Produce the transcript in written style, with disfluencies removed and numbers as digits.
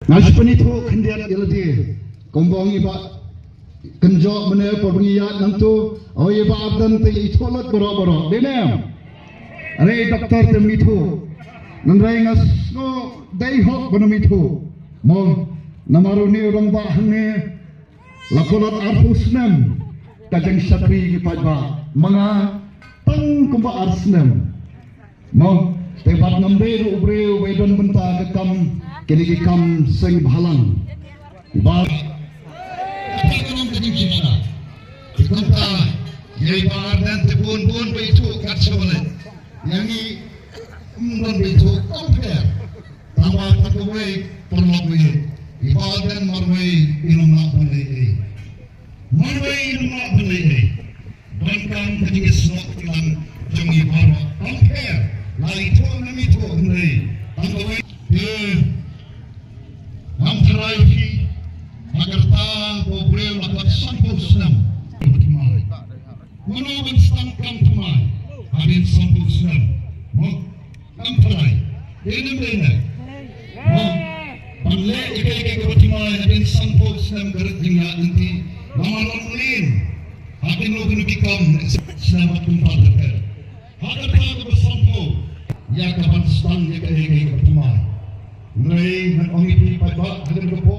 Nasipun itu kendiat iladi kombong iba kenjok mana perbengiyat nantu oh iba abdan te itolot boro-boro denem are doktor tem itu nandai ngas no dai hok bonom itu mo namaruni orang ba hangne lapolat arpusnem kajang satri ki Paidbah mga tang kumba arsnem mo tebat ngambe ubre wedon benta kekam kini kam seng balang bar kamu kini bisa kita yai bar dan tepun pun begitu kacaulah yang ini pun begitu compare tambah takwe perlokwe ibar dan marway ilmu nak boleh marway ilmu nak boleh bangkang kini senok tilang jangi bar compare lagi tu nami tu ni tambah Amteraiki agarta bobrel akat sampo senam bertimai. Menawan stangkam temai habis sampo senam. Mo amterai. Ini mana? Mo panle ikai bertimai habis sampo senam gerak tinggal nanti lamaran lain. Habis lo kena kikam senam tempat dekat. Agarta bersampo ya kapan stang ikai bertimai. Mulai menongi Paidbah dengan